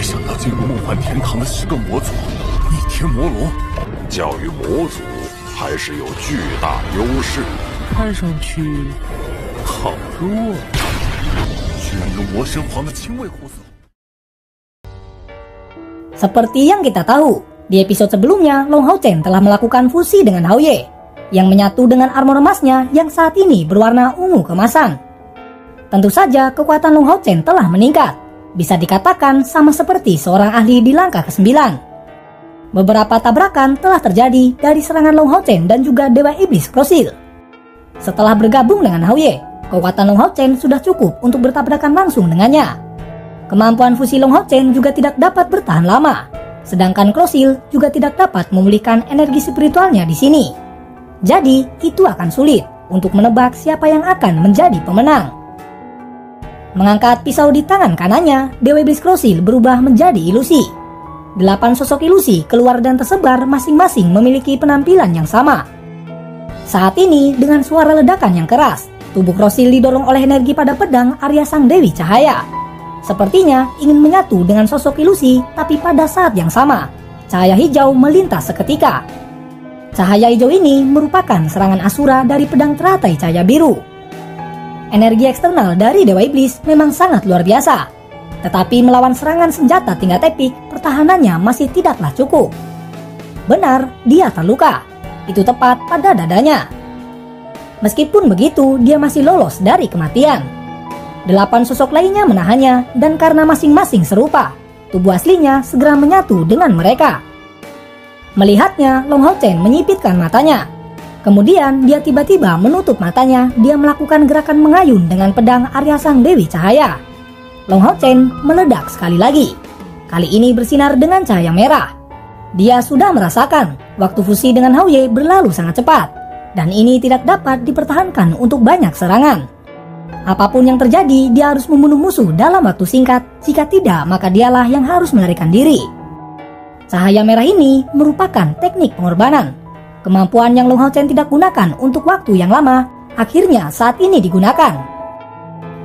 没想到进入梦幻天堂的10个魔族，逆天魔龙，教育魔族还是有巨大优势。看上去好弱，居然有魔神皇的亲卫护送。 Seperti yang kita tahu, di episode sebelumnya Long Hao Chen telah melakukan fusi dengan Hao Ye yang menyatu dengan armor emasnya yang saat ini berwarna ungu kemasan. Tentu saja kekuatan Long Hao Chen telah meningkat, bisa dikatakan sama seperti seorang ahli di langkah ke-9. Beberapa tabrakan telah terjadi dari serangan Long Hao Chen dan juga Dewa Iblis Krosil. Setelah bergabung dengan Hao Ye, kekuatan Long Hao Chen sudah cukup untuk bertabrakan langsung dengannya. Kemampuan fusi Long Hao Chen juga tidak dapat bertahan lama, sedangkan Krosil juga tidak dapat memulihkan energi spiritualnya di sini. Jadi, itu akan sulit untuk menebak siapa yang akan menjadi pemenang. Mengangkat pisau di tangan kanannya, Dewa Iblis Krosil berubah menjadi ilusi. 8 sosok ilusi keluar dan tersebar masing-masing memiliki penampilan yang sama. Saat ini, dengan suara ledakan yang keras, tubuh Krosil didorong oleh energi pada pedang Arya Sang Dewi Cahaya. Sepertinya ingin menyatu dengan sosok ilusi, tapi pada saat yang sama, cahaya hijau melintas seketika. Cahaya hijau ini merupakan serangan Asura dari pedang teratai cahaya biru. Energi eksternal dari Dewa Iblis memang sangat luar biasa, tetapi melawan serangan senjata tingkat epik, pertahanannya masih tidaklah cukup. Benar, dia terluka. Itu tepat pada dadanya. Meskipun begitu, dia masih lolos dari kematian. 8 sosok lainnya menahannya, dan karena masing-masing serupa, tubuh aslinya segera menyatu dengan mereka. Melihatnya, Long Hao Chen menyipitkan matanya. Kemudian dia tiba-tiba menutup matanya. Dia melakukan gerakan mengayun dengan pedang Arya Sang Dewi Cahaya. Long Hao Chen meledak sekali lagi. Kali ini bersinar dengan cahaya merah. Dia sudah merasakan waktu fusi dengan Hao Ye berlalu sangat cepat, dan ini tidak dapat dipertahankan untuk banyak serangan. Apapun yang terjadi, dia harus membunuh musuh dalam waktu singkat. Jika tidak, maka dialah yang harus melarikan diri. Cahaya merah ini merupakan teknik pengorbanan. Kemampuan yang Long Hao Chen tidak gunakan untuk waktu yang lama, akhirnya saat ini digunakan.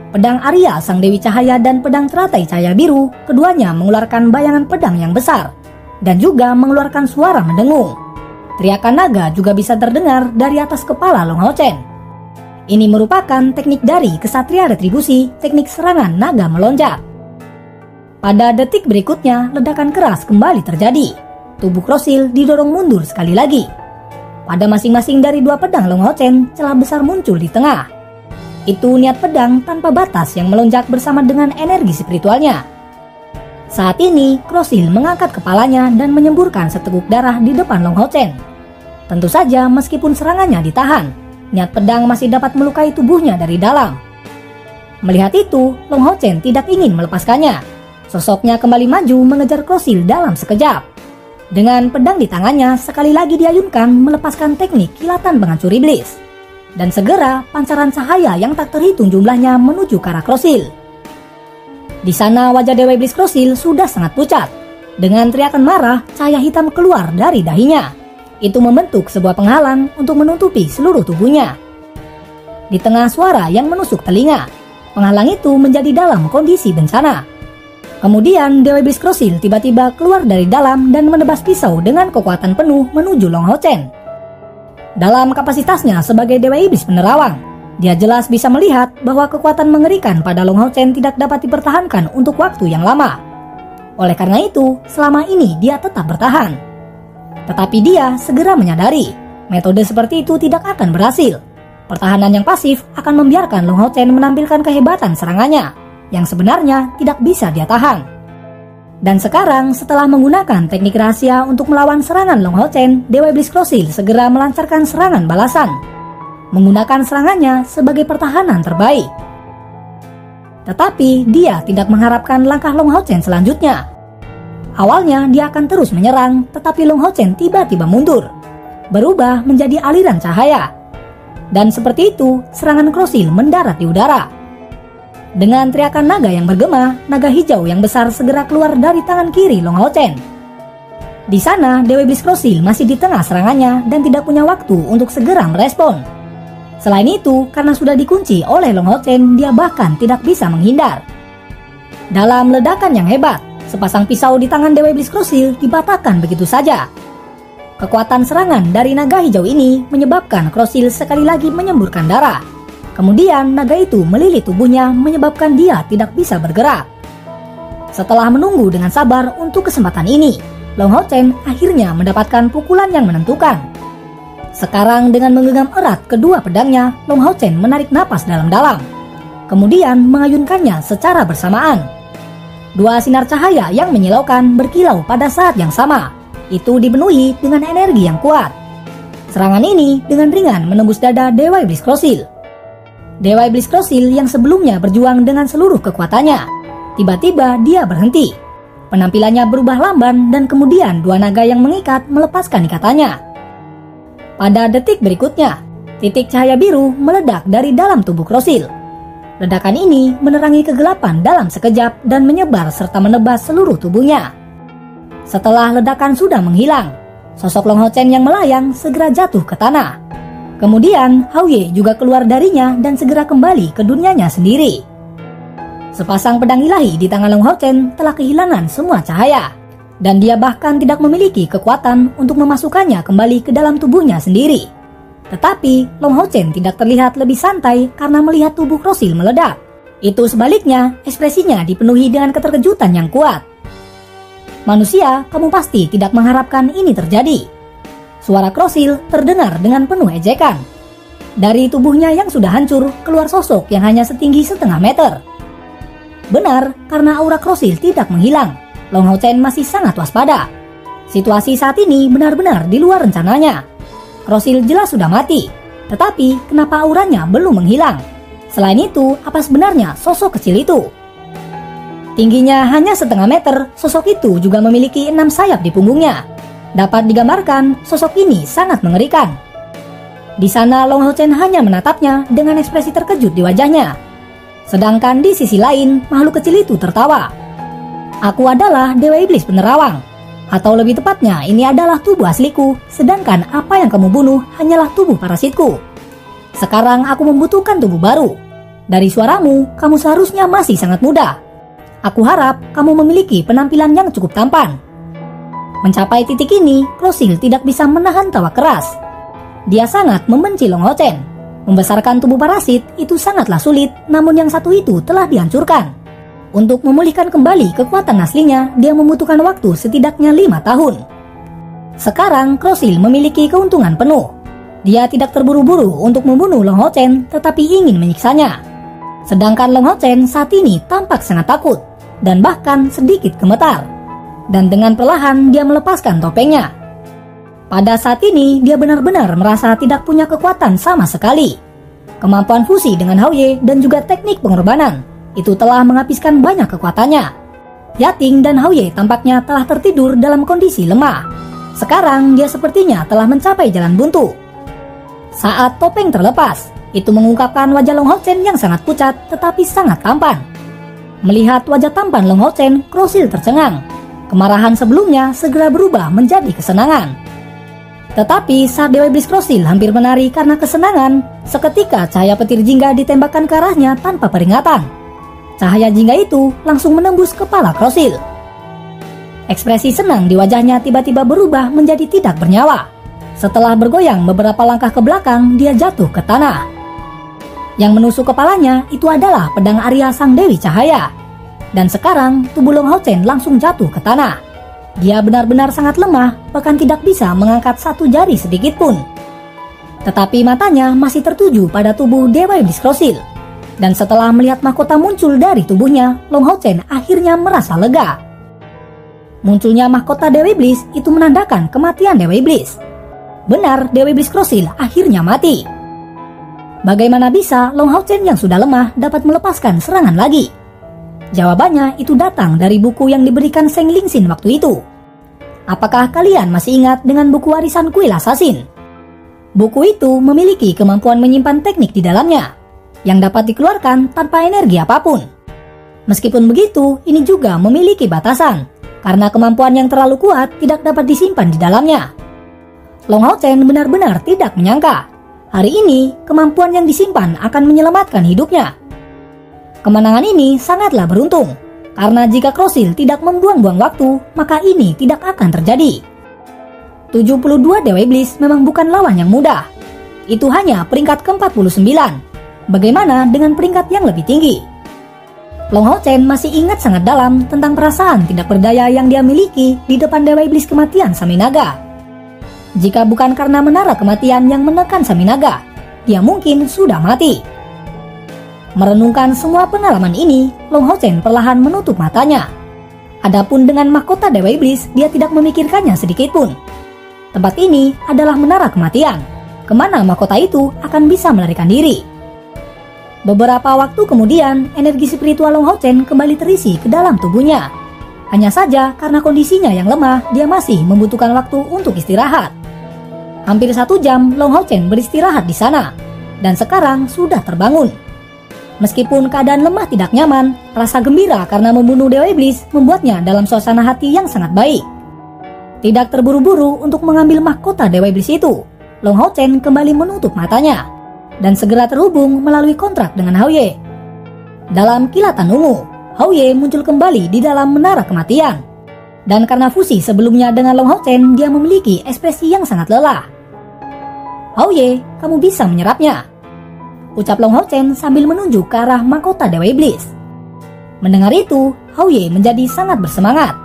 Pedang Arya Sang Dewi Cahaya dan pedang teratai cahaya biru, keduanya mengeluarkan bayangan pedang yang besar, dan juga mengeluarkan suara mendengung. Teriakan naga juga bisa terdengar dari atas kepala Long Hao Chen. Ini merupakan teknik dari Kesatria Retribusi, teknik serangan naga melonjak. Pada detik berikutnya, ledakan keras kembali terjadi. Tubuh Krosil didorong mundur sekali lagi. Pada masing-masing dari 2 pedang Long Hao Chen, celah besar muncul di tengah. Itu niat pedang tanpa batas yang melonjak bersama dengan energi spiritualnya. Saat ini, Krosil mengangkat kepalanya dan menyemburkan seteguk darah di depan Long Hao Chen. Tentu saja meskipun serangannya ditahan, niat pedang masih dapat melukai tubuhnya dari dalam. Melihat itu, Long Hao Chen tidak ingin melepaskannya. Sosoknya kembali maju mengejar Krosil dalam sekejap. Dengan pedang di tangannya, sekali lagi diayunkan melepaskan teknik kilatan penghancur iblis. Dan segera pancaran cahaya yang tak terhitung jumlahnya menuju ke arah Krosil. Di sana wajah Dewa Iblis Krosil sudah sangat pucat. Dengan teriakan marah, cahaya hitam keluar dari dahinya. Itu membentuk sebuah penghalang untuk menutupi seluruh tubuhnya. Di tengah suara yang menusuk telinga, penghalang itu menjadi dalam kondisi bencana. Kemudian Dewa Iblis Krosil tiba-tiba keluar dari dalam dan menebas pisau dengan kekuatan penuh menuju Long Hao Chen. Dalam kapasitasnya sebagai Dewa Iblis penerawang, dia jelas bisa melihat bahwa kekuatan mengerikan pada Long Hao Chen tidak dapat dipertahankan untuk waktu yang lama. Oleh karena itu, selama ini dia tetap bertahan. Tetapi dia segera menyadari, metode seperti itu tidak akan berhasil. Pertahanan yang pasif akan membiarkan Long Hao Chen menampilkan kehebatan serangannya, yang sebenarnya tidak bisa dia tahan. Dan sekarang, setelah menggunakan teknik rahasia untuk melawan serangan Long Hao Chen, Dewa Iblis Krosil segera melancarkan serangan balasan, menggunakan serangannya sebagai pertahanan terbaik. Tetapi dia tidak mengharapkan langkah Long Hao Chen selanjutnya. Awalnya dia akan terus menyerang, tetapi Long Hao Chen tiba-tiba mundur, berubah menjadi aliran cahaya. Dan seperti itu, serangan Krosil mendarat di udara. Dengan teriakan naga yang bergema, naga hijau yang besar segera keluar dari tangan kiri Long Hao Chen. Di sana, Dewa Iblis Krosil masih di tengah serangannya dan tidak punya waktu untuk segera merespon. Selain itu, karena sudah dikunci oleh Long Hao Chen, dia bahkan tidak bisa menghindar. Dalam ledakan yang hebat, Sepasang pisau di tangan Dewa Iblis Krosil dibatakan begitu saja. Kekuatan serangan dari naga hijau ini menyebabkan Krosil sekali lagi menyemburkan darah. Kemudian naga itu melilit tubuhnya menyebabkan dia tidak bisa bergerak. Setelah menunggu dengan sabar untuk kesempatan ini, Long Hao Chen akhirnya mendapatkan pukulan yang menentukan. Sekarang dengan menggenggam erat kedua pedangnya, Long Hao Chen menarik napas dalam-dalam. Kemudian mengayunkannya secara bersamaan. Dua sinar cahaya yang menyilaukan berkilau pada saat yang sama. Itu dipenuhi dengan energi yang kuat. Serangan ini dengan ringan menembus dada Dewa Iblis Krosil. Dewa Iblis Krosil yang sebelumnya berjuang dengan seluruh kekuatannya, tiba-tiba dia berhenti. Penampilannya berubah lamban dan kemudian dua naga yang mengikat melepaskan ikatannya. Pada detik berikutnya, titik cahaya biru meledak dari dalam tubuh Krosil. Ledakan ini menerangi kegelapan dalam sekejap dan menyebar serta menebas seluruh tubuhnya. Setelah ledakan sudah menghilang, sosok Long Hao Chen yang melayang segera jatuh ke tanah. Kemudian Hao Ye juga keluar darinya dan segera kembali ke dunianya sendiri. Sepasang pedang ilahi di tangan Long Hao Chen telah kehilangan semua cahaya, dan dia bahkan tidak memiliki kekuatan untuk memasukkannya kembali ke dalam tubuhnya sendiri. Tetapi Long Hao Chen tidak terlihat lebih santai karena melihat tubuh Krosil meledak. Itu sebaliknya, ekspresinya dipenuhi dengan keterkejutan yang kuat. Manusia, kamu pasti tidak mengharapkan ini terjadi. Suara Krosil terdengar dengan penuh ejekan. Dari tubuhnya yang sudah hancur, keluar sosok yang hanya setinggi setengah meter. Benar, karena aura Krosil tidak menghilang, Long Hao Chen masih sangat waspada. Situasi saat ini benar-benar di luar rencananya. Krosil jelas sudah mati, tetapi kenapa auranya belum menghilang? Selain itu, apa sebenarnya sosok kecil itu? Tingginya hanya setengah meter, sosok itu juga memiliki 6 sayap di punggungnya. Dapat digambarkan, sosok ini sangat mengerikan. Di sana Long Hao Chen hanya menatapnya dengan ekspresi terkejut di wajahnya. Sedangkan di sisi lain, makhluk kecil itu tertawa. Aku adalah Dewa Iblis Penerawang. Atau lebih tepatnya, ini adalah tubuh asliku, sedangkan apa yang kamu bunuh hanyalah tubuh parasitku. Sekarang aku membutuhkan tubuh baru. Dari suaramu, kamu seharusnya masih sangat muda. Aku harap kamu memiliki penampilan yang cukup tampan. Mencapai titik ini, Krosil tidak bisa menahan tawa keras. Dia sangat membenci Long Hao Chen. Membesarkan tubuh parasit itu sangatlah sulit, namun yang satu itu telah dihancurkan. Untuk memulihkan kembali kekuatan aslinya, dia membutuhkan waktu setidaknya 5 tahun. Sekarang, Krosil memiliki keuntungan penuh. Dia tidak terburu-buru untuk membunuh Long Hao Chen, tetapi ingin menyiksanya. Sedangkan Long Hao Chen saat ini tampak sangat takut, dan bahkan sedikit gemetar. Dan dengan perlahan, dia melepaskan topengnya. Pada saat ini, dia benar-benar merasa tidak punya kekuatan sama sekali. Kemampuan fusi dengan Hao Ye dan juga teknik pengorbanan itu telah menghabiskan banyak kekuatannya. Yating dan Hao Ye tampaknya telah tertidur dalam kondisi lemah. Sekarang dia sepertinya telah mencapai jalan buntu. Saat topeng terlepas, itu mengungkapkan wajah Long Hao Chen yang sangat pucat tetapi sangat tampan. Melihat wajah tampan Long Hao Chen, Krosil tercengang. Kemarahan sebelumnya segera berubah menjadi kesenangan. Tetapi saat Dewa Iblis Krosil hampir menari karena kesenangan, seketika cahaya petir jingga ditembakkan ke arahnya tanpa peringatan. Cahaya jingga itu langsung menembus kepala Krosil. Ekspresi senang di wajahnya tiba-tiba berubah menjadi tidak bernyawa. Setelah bergoyang beberapa langkah ke belakang, dia jatuh ke tanah. Yang menusuk kepalanya itu adalah pedang Arya Sang Dewi Cahaya. Dan sekarang tubuh Long Hao Chen langsung jatuh ke tanah. Dia benar-benar sangat lemah, bahkan tidak bisa mengangkat satu jari sedikit pun. Tetapi matanya masih tertuju pada tubuh Dewa Iblis Krosil. Dan setelah melihat mahkota muncul dari tubuhnya, Long Hao Chen akhirnya merasa lega. Munculnya mahkota Dewa Iblis itu menandakan kematian Dewa Iblis. Benar, Dewa Iblis Krosil akhirnya mati. Bagaimana bisa Long Hao Chen yang sudah lemah dapat melepaskan serangan lagi? Jawabannya itu datang dari buku yang diberikan Seng Lingxin waktu itu. Apakah kalian masih ingat dengan buku warisan kuil assassin? Buku itu memiliki kemampuan menyimpan teknik di dalamnya yang dapat dikeluarkan tanpa energi apapun. Meskipun begitu, ini juga memiliki batasan, karena kemampuan yang terlalu kuat tidak dapat disimpan di dalamnya. Long Hao Chen benar-benar tidak menyangka, hari ini kemampuan yang disimpan akan menyelamatkan hidupnya. Kemenangan ini sangatlah beruntung, Karena jika Krosil tidak membuang-buang waktu, maka ini tidak akan terjadi. 72 Dewa Iblis memang bukan lawan yang mudah. Itu hanya peringkat ke-49. Bagaimana dengan peringkat yang lebih tinggi? Long Hao Chen masih ingat sangat dalam tentang perasaan tidak berdaya yang dia miliki di depan Dewa Iblis Kematian Saminaga. Jika bukan karena menara kematian yang menekan Saminaga, dia mungkin sudah mati. Merenungkan semua pengalaman ini, Long Hao Chen perlahan menutup matanya. Adapun dengan mahkota Dewa Iblis, dia tidak memikirkannya sedikitpun. Tempat ini adalah menara kematian, kemana mahkota itu akan bisa melarikan diri. Beberapa waktu kemudian, energi spiritual Long Hao Chen kembali terisi ke dalam tubuhnya. Hanya saja karena kondisinya yang lemah, dia masih membutuhkan waktu untuk istirahat. Hampir 1 jam Long Hao Chen beristirahat di sana, dan sekarang sudah terbangun. Meskipun keadaan lemah tidak nyaman, rasa gembira karena membunuh Dewa Iblis membuatnya dalam suasana hati yang sangat baik. Tidak terburu-buru untuk mengambil mahkota Dewa Iblis itu, Long Hao Chen kembali menutup matanya, dan segera terhubung melalui kontrak dengan Hao Ye. Dalam kilatan ungu, Hao Ye muncul kembali di dalam menara kematian. Dan karena fusi sebelumnya dengan Long Hao Chen, dia memiliki ekspresi yang sangat lelah. Hao Ye, kamu bisa menyerapnya, ucap Long Hao Chen sambil menunjuk ke arah mahkota Dewa Iblis. Mendengar itu, Hao Ye menjadi sangat bersemangat.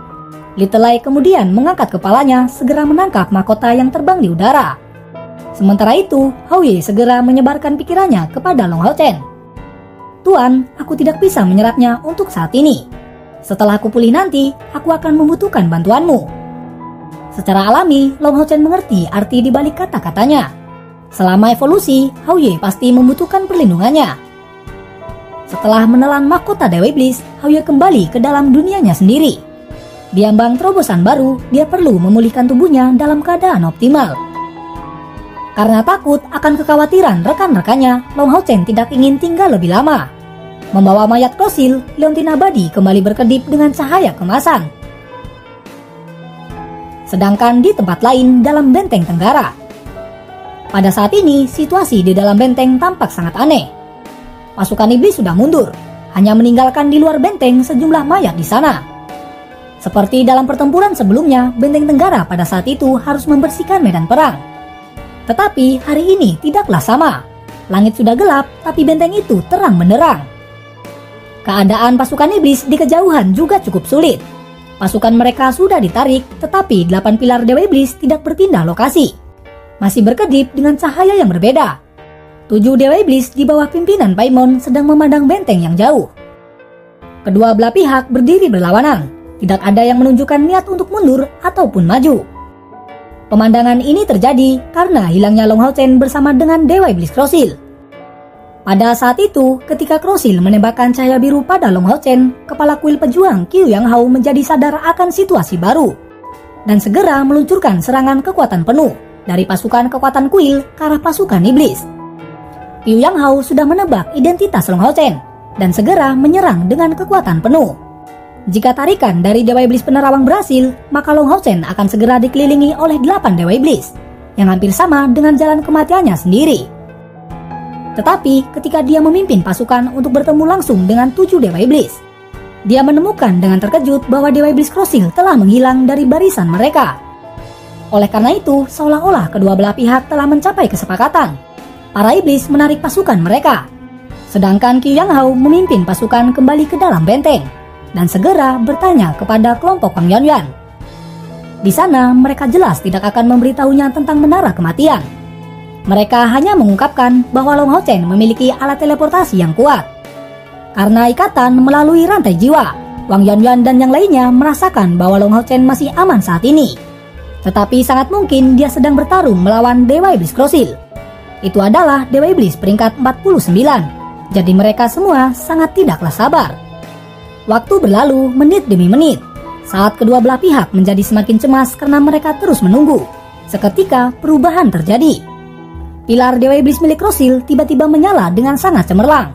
Little Lai kemudian mengangkat kepalanya segera menangkap mahkota yang terbang di udara. Sementara itu, Hao Ye segera menyebarkan pikirannya kepada Long Hao Chen. Tuan, aku tidak bisa menyerapnya untuk saat ini. Setelah aku pulih nanti, aku akan membutuhkan bantuanmu. Secara alami, Long Hao Chen mengerti arti di balik kata-katanya. Selama evolusi, Hao Ye pasti membutuhkan perlindungannya. Setelah menelan mahkota Dewa Iblis, Hao Ye kembali ke dalam dunianya sendiri. Diambang terobosan baru, dia perlu memulihkan tubuhnya dalam keadaan optimal. Karena takut akan kekhawatiran rekan-rekannya, Long Hao Chen tidak ingin tinggal lebih lama. Membawa mayat Krosil, Leontin Abadi kembali berkedip dengan cahaya kemasan. Sedangkan di tempat lain dalam benteng Tenggara, pada saat ini, situasi di dalam benteng tampak sangat aneh. Pasukan iblis sudah mundur, hanya meninggalkan di luar benteng sejumlah mayat di sana. Seperti dalam pertempuran sebelumnya, benteng Tenggara pada saat itu harus membersihkan medan perang. Tetapi hari ini tidaklah sama. Langit sudah gelap, tapi benteng itu terang benderang. Keadaan pasukan iblis di kejauhan juga cukup sulit. Pasukan mereka sudah ditarik, tetapi 8 pilar Dewa Iblis tidak berpindah lokasi. Masih berkedip dengan cahaya yang berbeda. 7 Dewa Iblis di bawah pimpinan Paimon sedang memandang benteng yang jauh. Kedua belah pihak berdiri berlawanan. Tidak ada yang menunjukkan niat untuk mundur ataupun maju. Pemandangan ini terjadi karena hilangnya Long Hao Chen bersama dengan Dewa Iblis Krosil. Pada saat itu, ketika Krosil menembakkan cahaya biru pada Long Hao Chen, kepala kuil pejuang Qiu Yang Hao menjadi sadar akan situasi baru dan segera meluncurkan serangan kekuatan penuh dari pasukan kekuatan kuil ke arah pasukan iblis. Qiu Yang Hao sudah menebak identitas Long Hao Chen dan segera menyerang dengan kekuatan penuh. Jika tarikan dari Dewa Iblis Penerawang berhasil, maka Long Hao Chen akan segera dikelilingi oleh 8 Dewa Iblis yang hampir sama dengan jalan kematiannya sendiri. Tetapi ketika dia memimpin pasukan untuk bertemu langsung dengan 7 Dewa Iblis, dia menemukan dengan terkejut bahwa Dewa Iblis Krosil telah menghilang dari barisan mereka. Oleh karena itu, seolah-olah kedua belah pihak telah mencapai kesepakatan. Para iblis menarik pasukan mereka, sedangkan Qiu Yang Hao memimpin pasukan kembali ke dalam benteng dan segera bertanya kepada kelompok Wang Yuanyuan. Di sana mereka jelas tidak akan memberitahunya tentang menara kematian. Mereka hanya mengungkapkan bahwa Long Hao Chen memiliki alat teleportasi yang kuat. Karena ikatan melalui rantai jiwa, Wang Yuanyuan dan yang lainnya merasakan bahwa Long Hao Chen masih aman saat ini. Tetapi sangat mungkin dia sedang bertarung melawan Dewa Iblis Krosil. Itu adalah Dewa Iblis peringkat 49. Jadi mereka semua sangat tidaklah sabar. Waktu berlalu menit demi menit. Saat kedua belah pihak menjadi semakin cemas karena mereka terus menunggu. Seketika perubahan terjadi. Pilar Dewa Iblis milik Krosil tiba-tiba menyala dengan sangat cemerlang.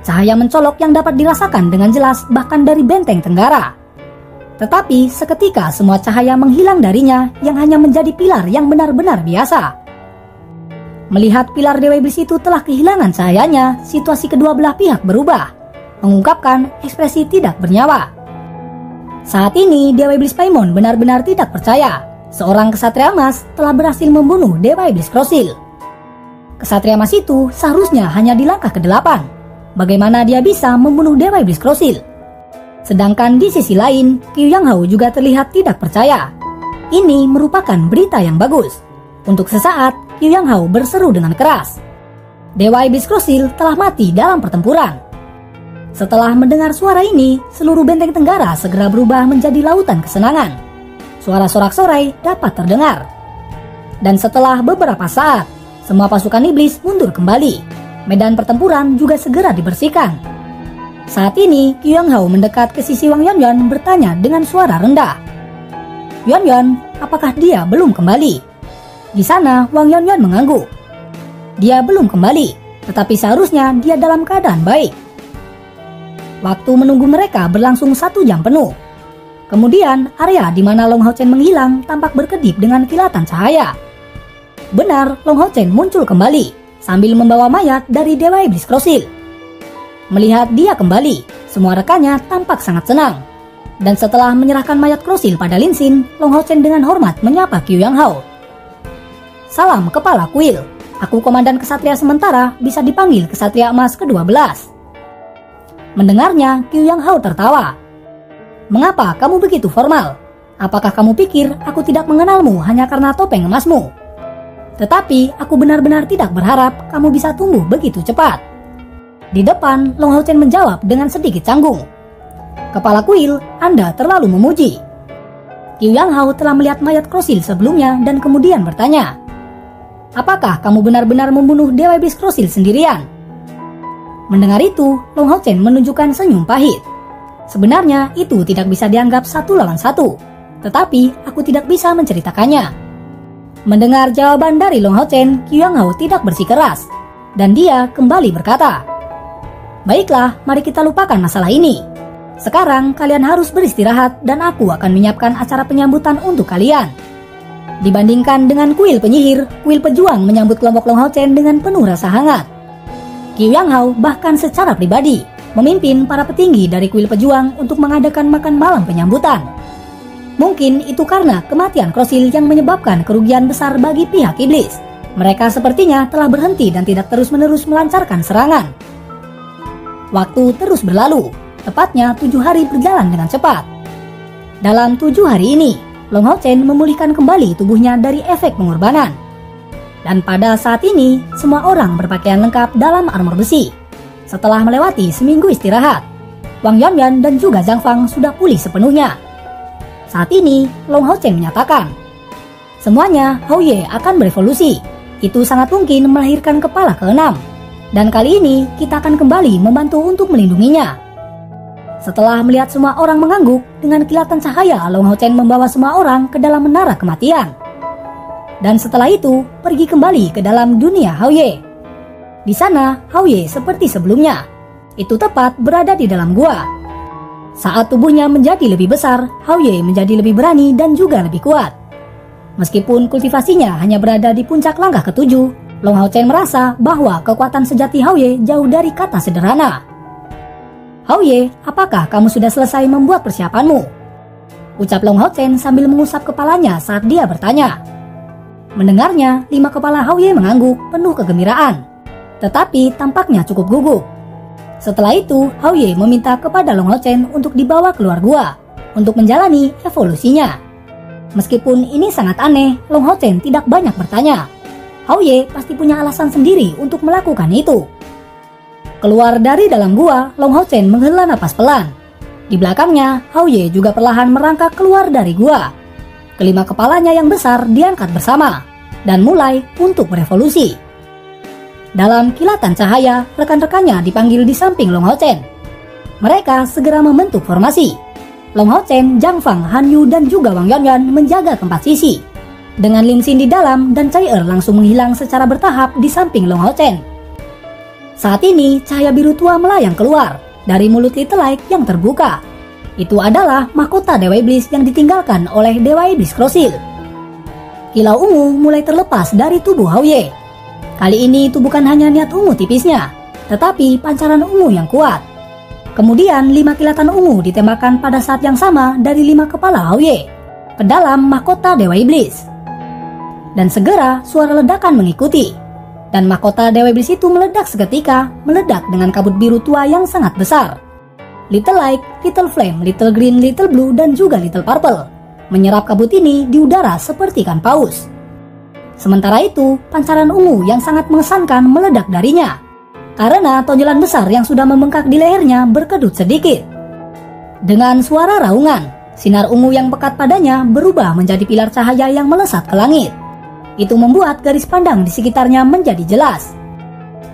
Cahaya mencolok yang dapat dirasakan dengan jelas bahkan dari benteng Tenggara. Tetapi seketika semua cahaya menghilang darinya yang hanya menjadi pilar yang benar-benar biasa. Melihat pilar Dewa Iblis itu telah kehilangan cahayanya, situasi kedua belah pihak berubah, mengungkapkan ekspresi tidak bernyawa. Saat ini Dewa Iblis Paimon benar-benar tidak percaya seorang kesatria emas telah berhasil membunuh Dewa Iblis Krosil. Kesatria emas itu seharusnya hanya di langkah ke-8. Bagaimana dia bisa membunuh Dewa Iblis Krosil? Sedangkan di sisi lain, Qiu Yang Hao juga terlihat tidak percaya. Ini merupakan berita yang bagus. Untuk sesaat, Qiu Yang Hao berseru dengan keras. Dewa Iblis Krosil telah mati dalam pertempuran. Setelah mendengar suara ini, seluruh benteng Tenggara segera berubah menjadi lautan kesenangan. Suara sorak-sorai dapat terdengar. Dan setelah beberapa saat, semua pasukan iblis mundur kembali. Medan pertempuran juga segera dibersihkan. Saat ini, Qiu Yang Hao mendekat ke sisi Wang Yuanyuan bertanya dengan suara rendah. Yuanyuan, apakah dia belum kembali? Di sana, Wang Yuanyuan mengangguk. Dia belum kembali, tetapi seharusnya dia dalam keadaan baik. Waktu menunggu mereka berlangsung 1 jam penuh. Kemudian, area di mana Long Hao Chen menghilang tampak berkedip dengan kilatan cahaya. Benar, Long Hao Chen muncul kembali sambil membawa mayat dari Dewa Iblis Krosil. Melihat dia kembali, semua rekannya tampak sangat senang. Dan setelah menyerahkan mayat Krosil pada Lin Xin, Long Hao Chen dengan hormat menyapa Qiu Yang Hao. Salam Kepala Kuil, aku Komandan Kesatria Sementara, bisa dipanggil Kesatria Emas ke-12. Mendengarnya, Qiu Yang Hao tertawa. Mengapa kamu begitu formal? Apakah kamu pikir aku tidak mengenalmu hanya karena topeng emasmu? Tetapi aku benar-benar tidak berharap kamu bisa tumbuh begitu cepat. Di depan, Long Hao Chen menjawab dengan sedikit canggung. Kepala Kuil, Anda terlalu memuji. Qiu Yang Hao telah melihat mayat Krosil sebelumnya dan kemudian bertanya, apakah kamu benar-benar membunuh Dewa Iblis Krosil sendirian? Mendengar itu, Long Hao Chen menunjukkan senyum pahit. Sebenarnya itu tidak bisa dianggap 1 lawan 1, tetapi aku tidak bisa menceritakannya. Mendengar jawaban dari Long Hao Chen, Qiu Yang Hao tidak bersikeras, dan dia kembali berkata, baiklah, mari kita lupakan masalah ini. Sekarang kalian harus beristirahat dan aku akan menyiapkan acara penyambutan untuk kalian. Dibandingkan dengan kuil penyihir, kuil pejuang menyambut kelompok Long Hao Chen dengan penuh rasa hangat. Qiu Yang Hao bahkan secara pribadi memimpin para petinggi dari kuil pejuang untuk mengadakan makan malam penyambutan. Mungkin itu karena kematian Krosil yang menyebabkan kerugian besar bagi pihak iblis. Mereka sepertinya telah berhenti dan tidak terus-menerus melancarkan serangan. Waktu terus berlalu, tepatnya 7 hari berjalan dengan cepat. Dalam 7 hari ini, Long Hao Chen memulihkan kembali tubuhnya dari efek pengorbanan. Dan pada saat ini, semua orang berpakaian lengkap dalam armor besi. Setelah melewati seminggu istirahat, Wang Yuanyuan dan juga Zhang Fang sudah pulih sepenuhnya. Saat ini, Long Hao Chen menyatakan, semuanya Hao Ye akan berevolusi. Itu sangat mungkin melahirkan kepala ke-6. Dan kali ini, kita akan kembali membantu untuk melindunginya. Setelah melihat semua orang mengangguk, dengan kilatan cahaya Long Hao Chen membawa semua orang ke dalam menara kematian. Dan setelah itu, pergi kembali ke dalam dunia Hao Ye. Di sana, Hao Ye seperti sebelumnya. Itu tepat berada di dalam gua. Saat tubuhnya menjadi lebih besar, Hao Ye menjadi lebih berani dan juga lebih kuat. Meskipun kultivasinya hanya berada di puncak langkah ke-7, Long Hao Chen merasa bahwa kekuatan sejati Hao Ye jauh dari kata sederhana. Hao Ye, apakah kamu sudah selesai membuat persiapanmu? Ucap Long Hao Chen sambil mengusap kepalanya saat dia bertanya. Mendengarnya, 5 kepala Hao Ye mengangguk penuh kegembiraan. Tetapi tampaknya cukup gugup. Setelah itu, Hao Ye meminta kepada Long Hao Chen untuk dibawa keluar gua untuk menjalani evolusinya. Meskipun ini sangat aneh, Long Hao Chen tidak banyak bertanya. Hao Ye pasti punya alasan sendiri untuk melakukan itu. Keluar dari dalam gua, Long Hao Chen menghela napas pelan. Di belakangnya, Hao Ye juga perlahan merangkak keluar dari gua. Kelima kepalanya yang besar diangkat bersama dan mulai untuk berevolusi. Dalam kilatan cahaya, rekan-rekannya dipanggil di samping Long Hao Chen. Mereka segera membentuk formasi. Long Hao Chen, Zhang Fang, Han Yu, dan juga Wang Yuanyuan menjaga keempat sisi. Dengan Lin Xin di dalam dan Cai Er langsung menghilang secara bertahap di samping Long Hao Chen. Saat ini, cahaya biru tua melayang keluar dari mulut Little Light yang terbuka. Itu adalah mahkota Dewa Iblis yang ditinggalkan oleh Dewa Iblis Krosil. Kilau ungu mulai terlepas dari tubuh Hao Ye. Kali ini itu bukan hanya niat ungu tipisnya, tetapi pancaran ungu yang kuat. Kemudian 5 kilatan ungu ditembakkan pada saat yang sama dari 5 kepala Haoye ke dalam mahkota Dewa Iblis. Dan segera suara ledakan mengikuti. Dan mahkota Dewa Iblis itu meledak seketika, meledak dengan kabut biru tua yang sangat besar. Little Light, Little Flame, Little Green, Little Blue, dan juga Little Purple menyerap kabut ini di udara seperti ikan paus. Sementara itu, pancaran ungu yang sangat mengesankan meledak darinya, karena tonjolan besar yang sudah membengkak di lehernya berkedut sedikit. Dengan suara raungan, sinar ungu yang pekat padanya berubah menjadi pilar cahaya yang melesat ke langit. Itu membuat garis pandang di sekitarnya menjadi jelas.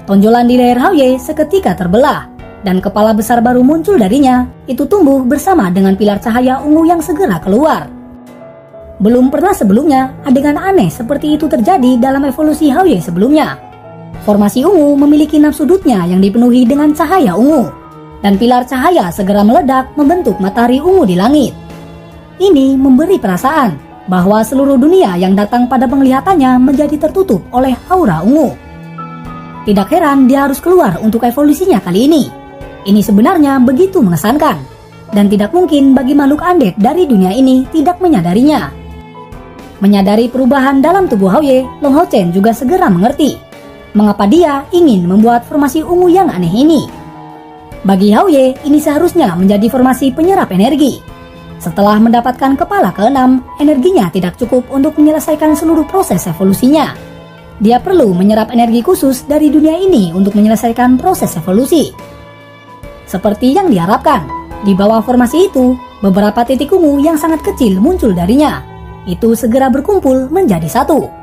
Tonjolan di leher Haoye seketika terbelah, dan kepala besar baru muncul darinya. Itu tumbuh bersama dengan pilar cahaya ungu yang segera keluar. Belum pernah sebelumnya adegan aneh seperti itu terjadi dalam evolusi Haoye sebelumnya. Formasi ungu memiliki 6 sudutnya yang dipenuhi dengan cahaya ungu, dan pilar cahaya segera meledak membentuk matahari ungu di langit. Ini memberi perasaan bahwa seluruh dunia yang datang pada penglihatannya menjadi tertutup oleh aura ungu. Tidak heran dia harus keluar untuk evolusinya kali ini. Ini sebenarnya begitu mengesankan, dan tidak mungkin bagi makhluk undead dari dunia ini tidak menyadarinya. Menyadari perubahan dalam tubuh Haoye, Long Hao Chen juga segera mengerti mengapa dia ingin membuat formasi ungu yang aneh ini. Bagi Haoye, ini seharusnya menjadi formasi penyerap energi. Setelah mendapatkan kepala ke-6, energinya tidak cukup untuk menyelesaikan seluruh proses evolusinya. Dia perlu menyerap energi khusus dari dunia ini untuk menyelesaikan proses evolusi. Seperti yang diharapkan, di bawah formasi itu, beberapa titik ungu yang sangat kecil muncul darinya. Itu segera berkumpul menjadi satu.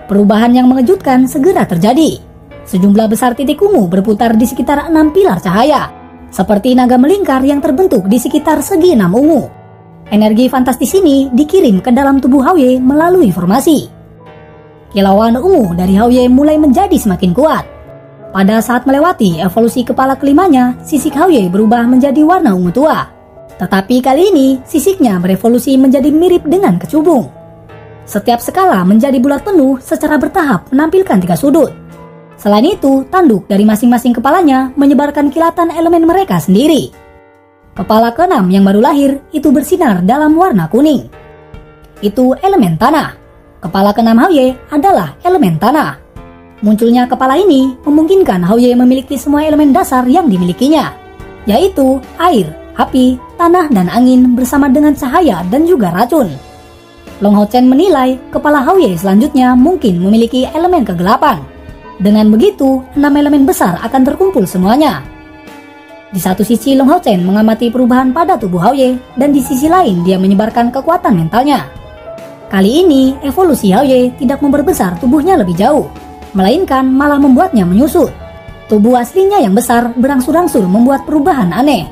Perubahan yang mengejutkan segera terjadi. Sejumlah besar titik ungu berputar di sekitar 6 pilar cahaya, seperti naga melingkar yang terbentuk di sekitar segi 6 ungu. Energi fantastis ini dikirim ke dalam tubuh Haoye melalui formasi. Kilauan ungu dari Haoye mulai menjadi semakin kuat. Pada saat melewati evolusi kepala kelimanya, sisik Haoye berubah menjadi warna ungu tua. Tetapi kali ini, sisiknya berevolusi menjadi mirip dengan kecubung. Setiap skala menjadi bulat penuh secara bertahap menampilkan 3 sudut. Selain itu, tanduk dari masing-masing kepalanya menyebarkan kilatan elemen mereka sendiri. Kepala ke-6 yang baru lahir itu bersinar dalam warna kuning. Itu elemen tanah. Kepala ke-6 Haoye adalah elemen tanah. Munculnya kepala ini memungkinkan Haoye memiliki semua elemen dasar yang dimilikinya, yaitu air, api, tanah, dan angin bersama dengan cahaya dan juga racun. Long Hao Chen menilai kepala Haoye selanjutnya mungkin memiliki elemen kegelapan. Dengan begitu, 6 elemen besar akan terkumpul semuanya. Di satu sisi Long Hao Chen mengamati perubahan pada tubuh Haoye, dan di sisi lain dia menyebarkan kekuatan mentalnya. Kali ini, evolusi Haoye tidak memperbesar tubuhnya lebih jauh, melainkan malah membuatnya menyusut. Tubuh aslinya yang besar berangsur-angsur membuat perubahan aneh.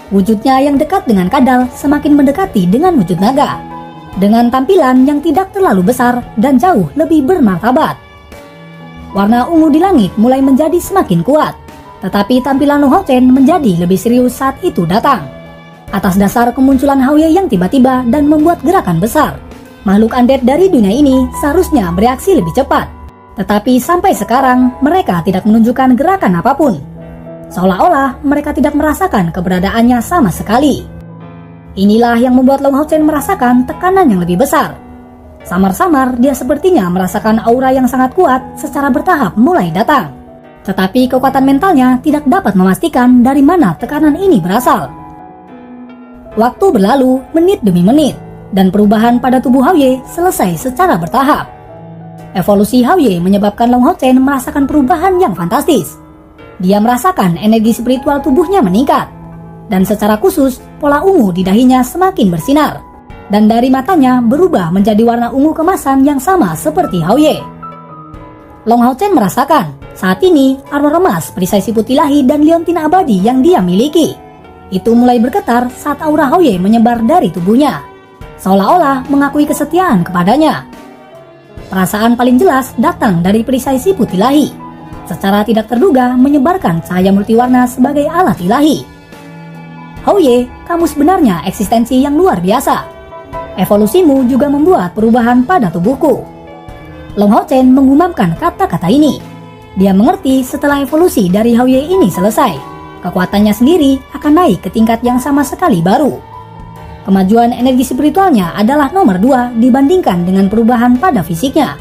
Wujudnya yang dekat dengan kadal semakin mendekati dengan wujud naga, dengan tampilan yang tidak terlalu besar dan jauh lebih bermartabat. Warna ungu di langit mulai menjadi semakin kuat, tetapi tampilan Long Hao Chen menjadi lebih serius saat itu datang. Atas dasar kemunculan Haoye yang tiba-tiba dan membuat gerakan besar, makhluk undead dari dunia ini seharusnya bereaksi lebih cepat. Tetapi sampai sekarang mereka tidak menunjukkan gerakan apapun. Seolah-olah mereka tidak merasakan keberadaannya sama sekali. Inilah yang membuat Long Hao Chen merasakan tekanan yang lebih besar. Samar-samar dia sepertinya merasakan aura yang sangat kuat secara bertahap mulai datang. Tetapi kekuatan mentalnya tidak dapat memastikan dari mana tekanan ini berasal. Waktu berlalu menit demi menit, dan perubahan pada tubuh Haoye selesai secara bertahap. Evolusi Haoye menyebabkan Long Hao Chen merasakan perubahan yang fantastis. Dia merasakan energi spiritual tubuhnya meningkat, dan secara khusus pola ungu di dahinya semakin bersinar, dan dari matanya berubah menjadi warna ungu kemasan yang sama seperti Haoye. Long Hao Chen merasakan saat ini armor emas, perisai siput ilahi, dan liontin abadi yang dia miliki itu mulai bergetar saat aura Haoye menyebar dari tubuhnya, seolah-olah mengakui kesetiaan kepadanya. Perasaan paling jelas datang dari perisai siput ilahi, secara tidak terduga menyebarkan cahaya multiwarna sebagai alat ilahi. Haoye, kamu sebenarnya eksistensi yang luar biasa. Evolusimu juga membuat perubahan pada tubuhku. Long Hao Chen mengumamkan kata-kata ini. Dia mengerti setelah evolusi dari Haoye ini selesai, kekuatannya sendiri akan naik ke tingkat yang sama sekali baru. Kemajuan energi spiritualnya adalah nomor 2 dibandingkan dengan perubahan pada fisiknya.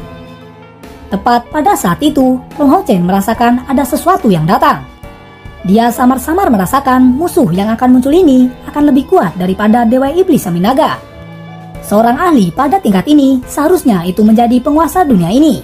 Tepat pada saat itu, Long Hao Chen merasakan ada sesuatu yang datang. Dia samar-samar merasakan musuh yang akan muncul ini akan lebih kuat daripada Dewa Iblis Saminaga. Seorang ahli pada tingkat ini seharusnya itu menjadi penguasa dunia ini.